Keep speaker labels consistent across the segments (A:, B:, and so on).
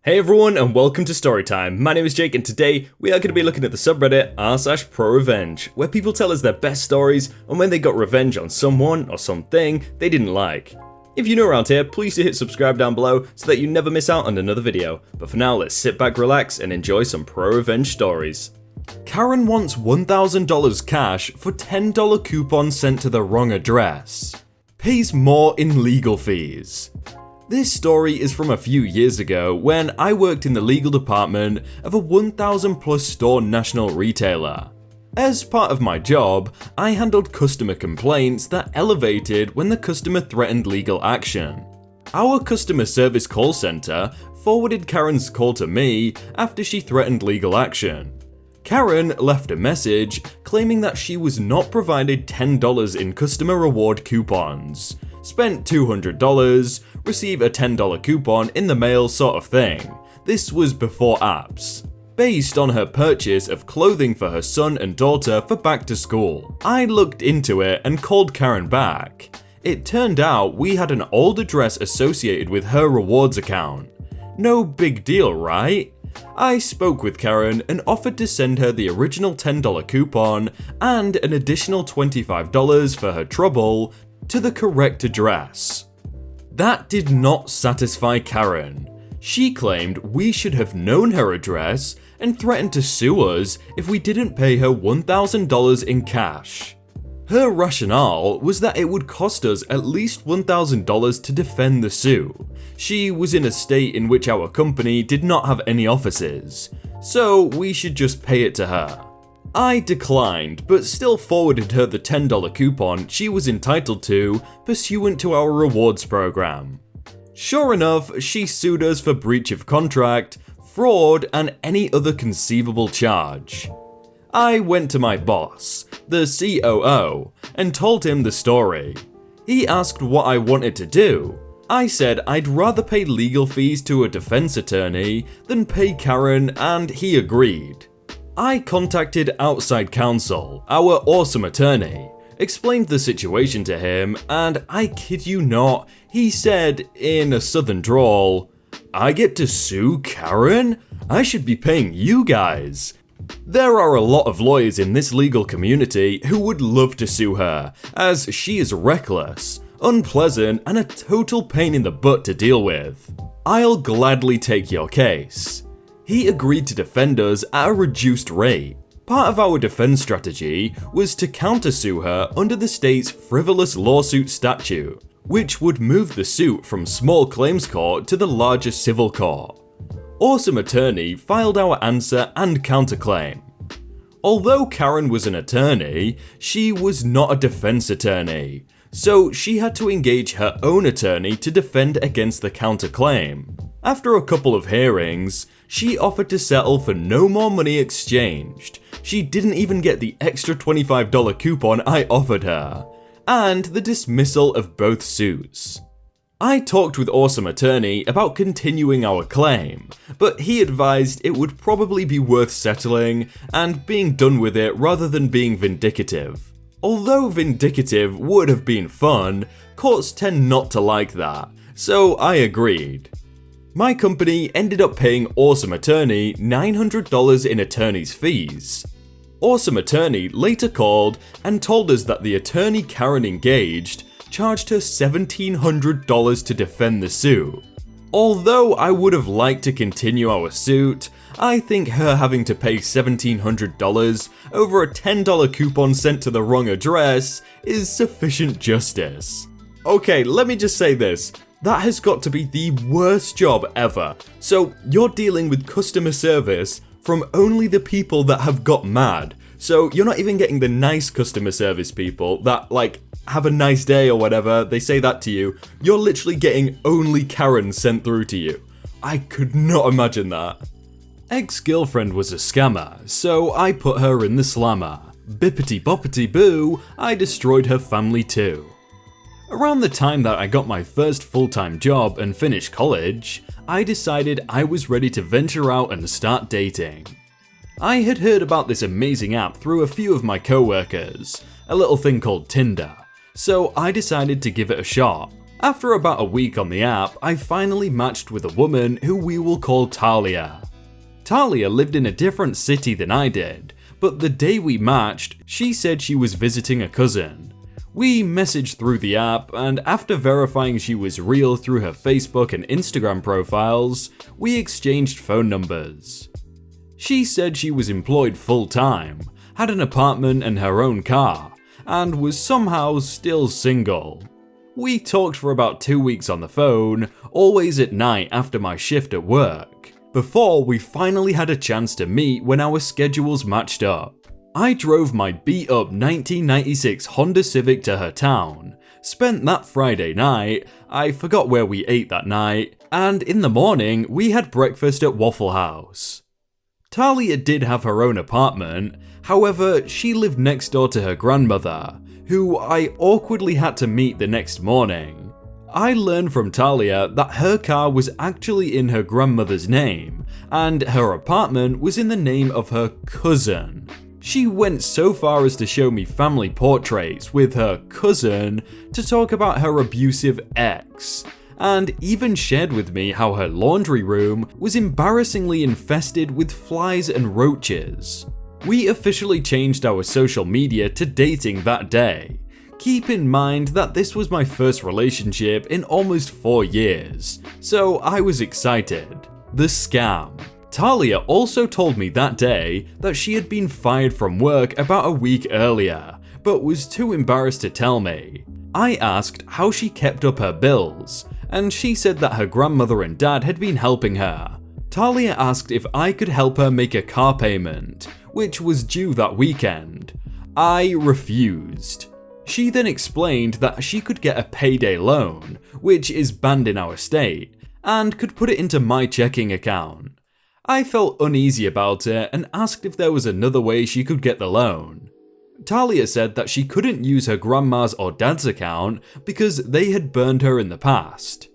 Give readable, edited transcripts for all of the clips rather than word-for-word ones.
A: Hey everyone and welcome to Storytime. My name is Jake and today we are going to be looking at the subreddit r/prorevenge, where people tell us their best stories on when they got revenge on someone or something they didn't like. If you're new around here, please do hit subscribe down below so that you never miss out on another video. But for now, let's sit back, relax and enjoy some pro-revenge stories. Karen wants $1,000 cash for $10 coupon sent to the wrong address. Pays more in legal fees. This story is from a few years ago when I worked in the legal department of a 1,000 plus store national retailer. As part of my job, I handled customer complaints that elevated when the customer threatened legal action. Our customer service call center forwarded Karen's call to me after she threatened legal action. Karen left a message claiming that she was not provided $10 in customer reward coupons, spent $200, receive a $10 coupon in the mail sort of thing. This was before apps. Based on her purchase of clothing for her son and daughter for back to school. I looked into it and called Karen back. It turned out we had an old address associated with her rewards account. No big deal, right? I spoke with Karen and offered to send her the original $10 coupon and an additional $25 for her trouble to the correct address. That did not satisfy Karen. She claimed we should have known her address and threatened to sue us if we didn't pay her $1,000 in cash. Her rationale was that it would cost us at least $1,000 to defend the suit. She was in a state in which our company did not have any offices, so we should just pay it to her. I declined, but still forwarded her the $10 coupon she was entitled to pursuant to our rewards program. Sure enough, she sued us for breach of contract, fraud, and any other conceivable charge. I went to my boss, the COO, and told him the story. He asked what I wanted to do. I said I'd rather pay legal fees to a defense attorney than pay Karen, and he agreed. I contacted outside counsel, our awesome attorney, explained the situation to him, and I kid you not, he said in a southern drawl, "I get to sue Karen? I should be paying you guys." There are a lot of lawyers in this legal community who would love to sue her, as she is reckless, unpleasant, and a total pain in the butt to deal with. I'll gladly take your case. He agreed to defend us at a reduced rate. Part of our defense strategy was to countersue her under the state's frivolous lawsuit statute, which would move the suit from small claims court to the larger civil court. Awesome Attorney filed our answer and counterclaim. Although Karen was an attorney, she was not a defense attorney, so she had to engage her own attorney to defend against the counterclaim. After a couple of hearings, she offered to settle for no more money exchanged. She didn't even get the extra $25 coupon I offered her, and the dismissal of both suits. I talked with Awesome Attorney about continuing our claim, but he advised it would probably be worth settling and being done with it rather than being vindicative. Although vindicative would have been fun, courts tend not to like that, so I agreed. My company ended up paying Awesome Attorney $900 in attorney's fees. Awesome Attorney later called and told us that the attorney Karen engaged charged her $1,700 to defend the suit. Although I would have liked to continue our suit, I think her having to pay $1,700 over a $10 coupon sent to the wrong address is sufficient justice. Okay, let me just say this. That has got to be the worst job ever. So you're dealing with customer service from only the people that have got mad. So you're not even getting the nice customer service people that like have a nice day or whatever, they say that to you. You're literally getting only Karen sent through to you. I could not imagine that. Ex-girlfriend was a scammer, so I put her in the slammer. Bippity boppity boo, I destroyed her family too. Around the time that I got my first full-time job and finished college, I decided I was ready to venture out and start dating. I had heard about this amazing app through a few of my co-workers, a little thing called Tinder, so I decided to give it a shot. After about a week on the app, I finally matched with a woman who we will call Talia. Talia lived in a different city than I did, but the day we matched, she said she was visiting a cousin. We messaged through the app, and after verifying she was real through her Facebook and Instagram profiles, we exchanged phone numbers. She said she was employed full-time, had an apartment and her own car, and was somehow still single. We talked for about 2 weeks on the phone, always at night after my shift at work, before we finally had a chance to meet when our schedules matched up. I drove my beat-up 1996 Honda Civic to her town, spent that Friday night, I forgot where we ate that night, and in the morning we had breakfast at Waffle House. Talia did have her own apartment, however she lived next door to her grandmother, who I awkwardly had to meet the next morning. I learned from Talia that her car was actually in her grandmother's name, and her apartment was in the name of her cousin. She went so far as to show me family portraits with her cousin to talk about her abusive ex, and even shared with me how her laundry room was embarrassingly infested with flies and roaches. We officially changed our social media to dating that day. Keep in mind that this was my first relationship in almost 4 years, so I was excited. The scam. Talia also told me that day that she had been fired from work about a week earlier, but was too embarrassed to tell me. I asked how she kept up her bills, and she said that her grandmother and dad had been helping her. Talia asked if I could help her make a car payment, which was due that weekend. I refused. She then explained that she could get a payday loan, which is banned in our state, and could put it into my checking account. I felt uneasy about it and asked if there was another way she could get the loan. Talia said that she couldn't use her grandma's or dad's account because they had burned her in the past.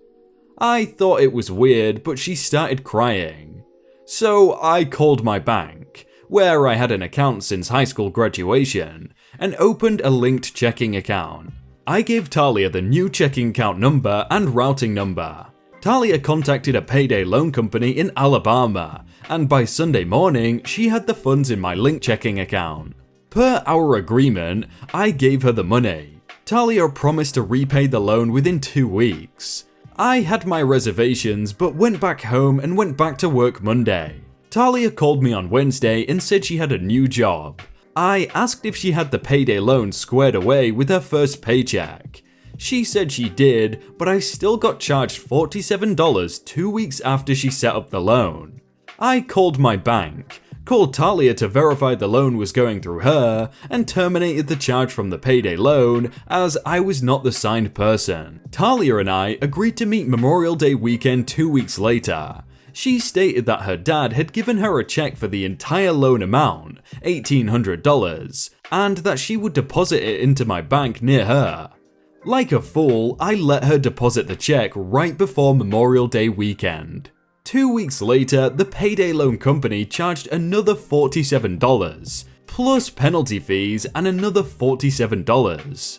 A: I thought it was weird, but she started crying. So I called my bank, where I had an account since high school graduation, and opened a linked checking account. I gave Talia the new checking account number and routing number. Talia contacted a payday loan company in Alabama, and by Sunday morning, she had the funds in my linked checking account. Per our agreement, I gave her the money. Talia promised to repay the loan within 2 weeks. I had my reservations, but went back home and went back to work Monday. Talia called me on Wednesday and said she had a new job. I asked if she had the payday loan squared away with her first paycheck. She said she did, but I still got charged $47 2 weeks after she set up the loan. I called my bank, called Talia to verify the loan was going through her, and terminated the charge from the payday loan as I was not the signed person. Talia and I agreed to meet Memorial Day weekend 2 weeks later. She stated that her dad had given her a check for the entire loan amount, $1,800, and that she would deposit it into my bank near her. Like a fool, I let her deposit the check right before Memorial Day weekend. 2 weeks later, the payday loan company charged another $47, plus penalty fees and another $47.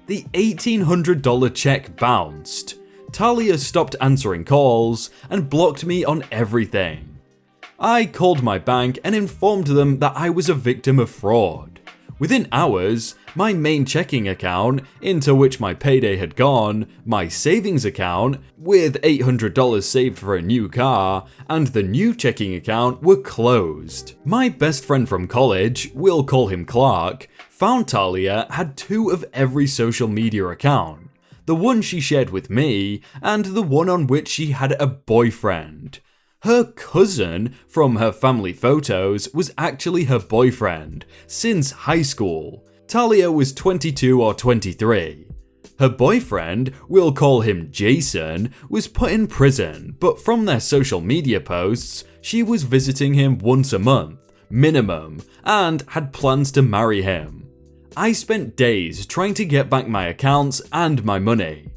A: The $1,800 check bounced. Talia stopped answering calls and blocked me on everything. I called my bank and informed them that I was a victim of fraud. Within hours, my main checking account, into which my payday had gone, my savings account, with $800 saved for a new car, and the new checking account were closed. My best friend from college, we'll call him Clark, found Talia had 2 of every social media account. The one she shared with me, and the one on which she had a boyfriend. Her cousin, from her family photos, was actually her boyfriend, since high school. Talia was 22 or 23. Her boyfriend, we'll call him Jason, was put in prison, but from their social media posts, she was visiting him once a month, minimum, and had plans to marry him. I spent days trying to get back my accounts and my money.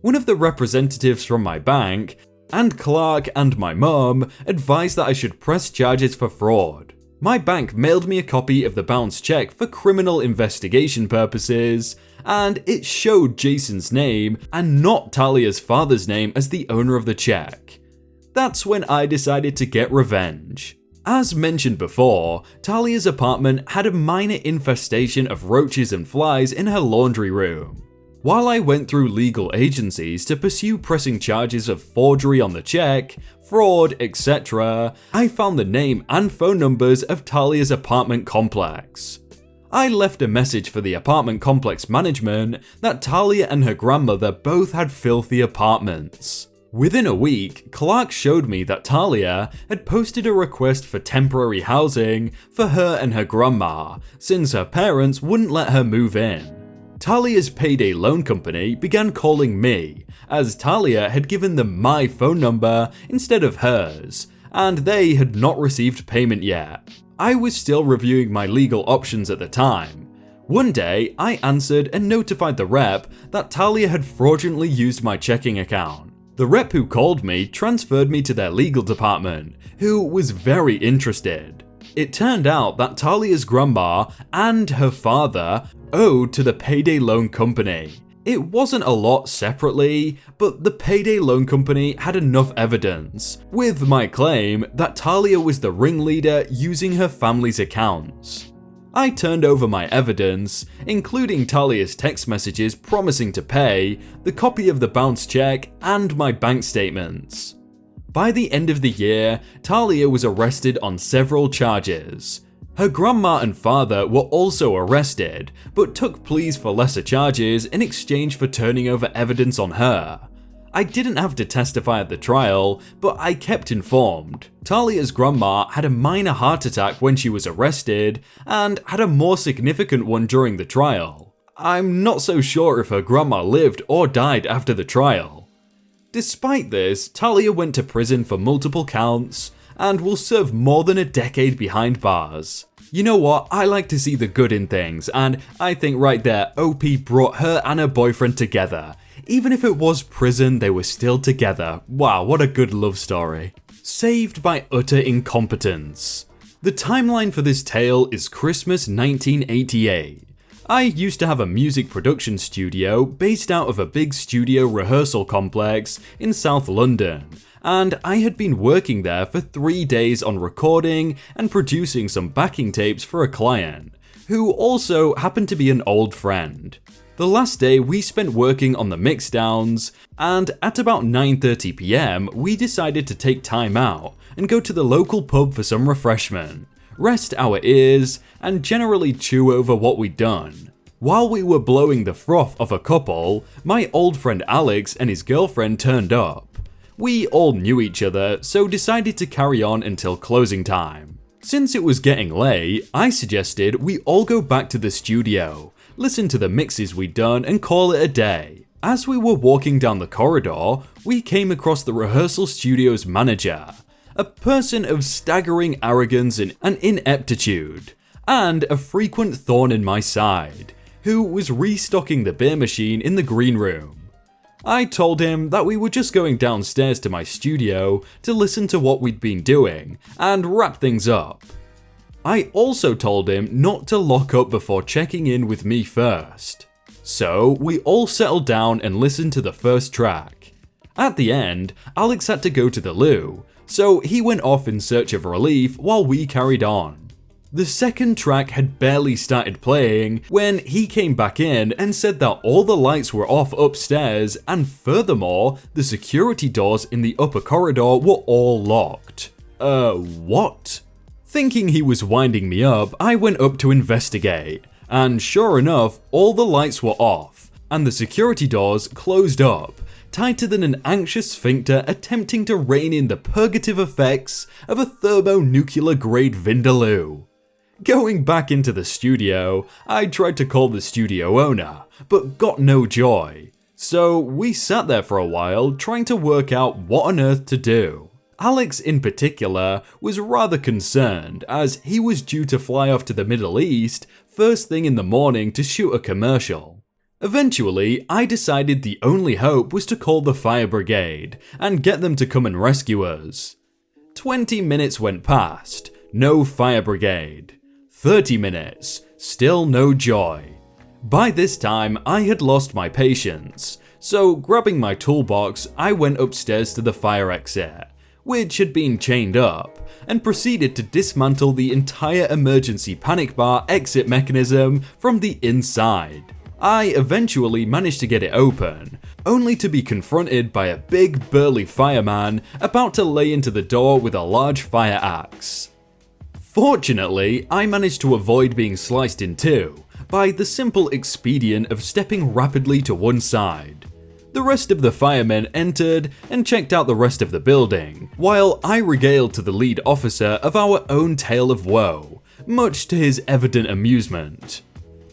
A: One of the representatives from my bank, and Clark and my mum, advised that I should press charges for fraud. My bank mailed me a copy of the bounce check for criminal investigation purposes, and it showed Jason's name and not Talia's father's name as the owner of the check. That's when I decided to get revenge. As mentioned before, Talia's apartment had a minor infestation of roaches and flies in her laundry room. While I went through legal agencies to pursue pressing charges of forgery on the check, fraud, etc., I found the name and phone numbers of Talia's apartment complex. I left a message for the apartment complex management that Talia and her grandmother both had filthy apartments. Within a week, Clark showed me that Talia had posted a request for temporary housing for her and her grandma, since her parents wouldn't let her move in. Talia's payday loan company began calling me, as Talia had given them my phone number instead of hers, and they had not received payment yet. I was still reviewing my legal options at the time. One day, I answered and notified the rep that Talia had fraudulently used my checking account. The rep who called me transferred me to their legal department, who was very interested. It turned out that Talia's grandma and her father owed to the payday loan company. It wasn't a lot separately, but the payday loan company had enough evidence, with my claim that Talia was the ringleader using her family's accounts. I turned over my evidence, including Talia's text messages promising to pay, the copy of the bounce check, and my bank statements. By the end of the year, Talia was arrested on several charges. Her grandma and father were also arrested, but took pleas for lesser charges in exchange for turning over evidence on her. I didn't have to testify at the trial, but I kept informed. Talia's grandma had a minor heart attack when she was arrested, and had a more significant one during the trial. I'm not so sure if her grandma lived or died after the trial. Despite this, Talia went to prison for multiple counts, and will serve more than a decade behind bars. You know what, I like to see the good in things, and I think right there OP brought her and her boyfriend together. Even if it was prison, they were still together. Wow, what a good love story. Saved by utter incompetence. The timeline for this tale is Christmas 1988. I used to have a music production studio based out of a big studio rehearsal complex in South London, and I had been working there for 3 days on recording and producing some backing tapes for a client, who also happened to be an old friend. The last day we spent working on the mixdowns, and at about 9:30 PM we decided to take time out and go to the local pub for some refreshment, rest our ears, and generally chew over what we'd done. While we were blowing the froth of a couple, my old friend Alex and his girlfriend turned up. We all knew each other, so decided to carry on until closing time. Since it was getting late, I suggested we all go back to the studio, listen to the mixes we'd done, and call it a day. As we were walking down the corridor, we came across the rehearsal studio's manager, a person of staggering arrogance and ineptitude, and a frequent thorn in my side, who was restocking the beer machine in the green room. I told him that we were just going downstairs to my studio to listen to what we'd been doing and wrap things up. I also told him not to lock up before checking in with me first. So we all settled down and listened to the first track. At the end, Alex had to go to the loo, so he went off in search of relief while we carried on. The second track had barely started playing when he came back in and said that all the lights were off upstairs, and furthermore, the security doors in the upper corridor were all locked. What? Thinking he was winding me up, I went up to investigate, and sure enough, all the lights were off, and the security doors closed up, tighter than an anxious sphincter attempting to rein in the purgative effects of a thermonuclear grade vindaloo. Going back into the studio, I tried to call the studio owner, but got no joy. So we sat there for a while trying to work out what on earth to do. Alex in particular was rather concerned, as he was due to fly off to the Middle East first thing in the morning to shoot a commercial. Eventually, I decided the only hope was to call the fire brigade and get them to come and rescue us. 20 minutes went past. no fire brigade. 30 minutes, still no joy. By this time, I had lost my patience, so grabbing my toolbox, I went upstairs to the fire exit, which had been chained up, and proceeded to dismantle the entire emergency panic bar exit mechanism from the inside. I eventually managed to get it open, only to be confronted by a big burly fireman about to lay into the door with a large fire axe. Fortunately, I managed to avoid being sliced in two by the simple expedient of stepping rapidly to one side. The rest of the firemen entered and checked out the rest of the building, while I regaled to the lead officer of our own tale of woe, much to his evident amusement.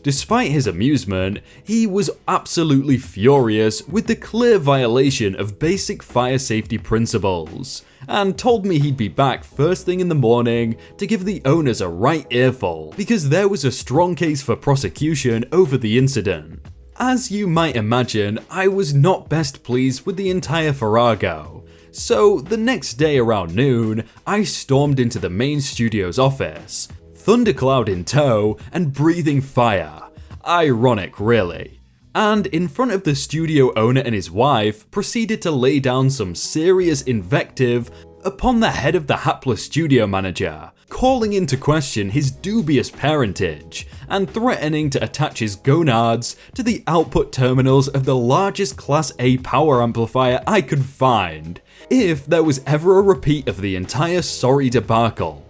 A: Despite his amusement, he was absolutely furious with the clear violation of basic fire safety principles, and told me he'd be back first thing in the morning to give the owners a right earful because there was a strong case for prosecution over the incident. As you might imagine, I was not best pleased with the entire farrago, so the next day around noon, I stormed into the main studio's office, thundercloud in tow and breathing fire. Ironic, really. And in front of the studio owner and his wife, proceeded to lay down some serious invective upon the head of the hapless studio manager, calling into question his dubious parentage, and threatening to attach his gonads to the output terminals of the largest Class A power amplifier I could find, if there was ever a repeat of the entire sorry debacle.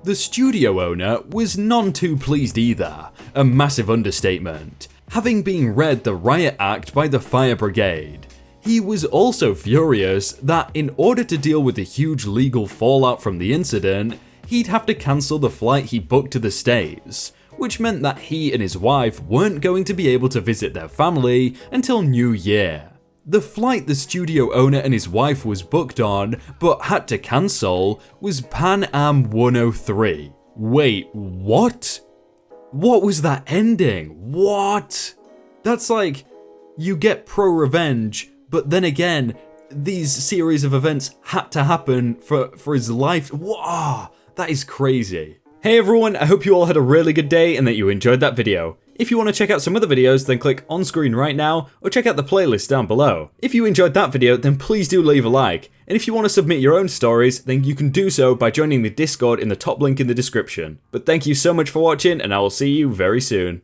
A: The studio owner was none too pleased either, a massive understatement, having been read the riot act by the fire brigade. He was also furious that in order to deal with the huge legal fallout from the incident, he'd have to cancel the flight he booked to the States, which meant that he and his wife weren't going to be able to visit their family until New Year. The flight the studio owner and his wife was booked on, but had to cancel, was Pan Am 103. Wait, what? What was that ending? What? That's like, you get pro-revenge, but then again, these series of events had to happen for his life. Wow, that is crazy. Hey everyone, I hope you all had a really good day and that you enjoyed that video. If you want to check out some other videos, then click on screen right now, or check out the playlist down below. If you enjoyed that video, then please do leave a like. And if you want to submit your own stories, then you can do so by joining the Discord in the top link in the description. But thank you so much for watching, and I will see you very soon.